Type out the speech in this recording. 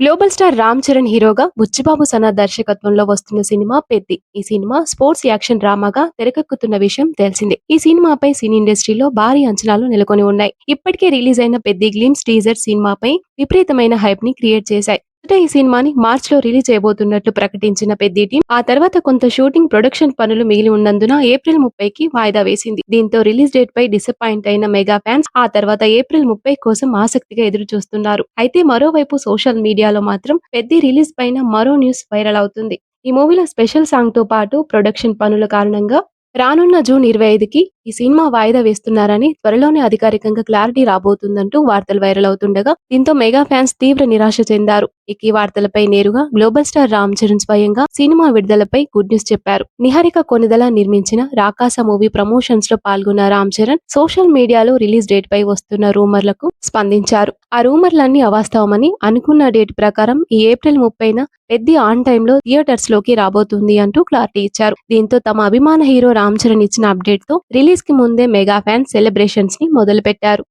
Global star Ram Charan హీరోగా బుచ్చిబాబు సనా దర్శకత్వంలో వస్తున్న సినిమా పెద్ది. ఈ సినిమా స్పోర్ట్స్ యాక్షన్ డ్రామాగా తెరకెక్కుతున్న విషయం తెలిసిందే. ఈ సినిమాపై సినీ ఇండస్ట్రీలో భారీ అంచనాలు నెలకొని ఉన్నాయి. ఇప్పటికే రిలీజ్ అయిన పెద్ది గ్లిమ్స్ టీజర్ సినిమాపై విపరీతమైన హైప్ ని క్రియేట్ చేశాయి. మొదట ఈ సినిమాని మార్చ్ లో రిలీజ్ చేయబోతున్నట్లు ప్రకటించిన పెద్ది టీం ఆ తర్వాత కొంత షూటింగ్ ప్రొడక్షన్ పనులు మిగిలి ఉన్నందున ఏప్రిల్ 30కి వాయిదా వేసింది. దీంతో రిలీజ్ డేట్ పై డిసప్పాయింట్ అయిన మెగా ఫ్యాన్స్ ఆ తర్వాత ఏప్రిల్ 30 కోసం ఆసక్తిగా ఎదురు చూస్తున్నారు. అయితే మరోవైపు సోషల్ మీడియాలో మాత్రం పెద్ది రిలీజ్ పైన మరో న్యూస్ వైరల్ అవుతుంది. ఈ మూవీలో స్పెషల్ సాంగ్ తో పాటు ప్రొడక్షన్ పనుల కారణంగా రానున్న జూన్ 25కి ఈ సినిమా వాయిదా వేస్తున్నారని, త్వరలోనే అధికారికంగా క్లారిటీ రాబోతుందంటూ వార్తలు వైరల్ అవుతుండగా దీంతో మెగా ఫ్యాన్స్ తీవ్ర నిరాశ చెందారు. ఇక ఈ వార్తలపై నేరుగా గ్లోబల్ స్టార్ రామ్ చరణ్ స్వయంగా సినిమా విడుదలపై గుడ్ న్యూస్ చెప్పారు. నిహారిక కొనిదల నిర్మించిన రాకాస మూవీ ప్రమోషన్స్ లో పాల్గొన్న రామ్ చరణ్ సోషల్ మీడియాలో రిలీజ్ డేట్ పై వస్తున్న రూమర్లకు స్పందించారు. ఆ రూమర్లన్నీ అవాస్తవమని, అనుకున్న డేట్ ప్రకారం ఈ ఏప్రిల్ 30న పెద్ది ఆన్ టైమ్ లో థియేటర్స్ లోకి రాబోతుంది అంటూ క్లారిటీ ఇచ్చారు. దీంతో తమ అభిమాన హీరో రామ్ చరణ్ ఇచ్చిన అప్డేట్ తో రిలీజ్ కి ముందే మెగా ఫ్యాన్స్ సెలబ్రేషన్స్ ని మొదలు పెట్టారు.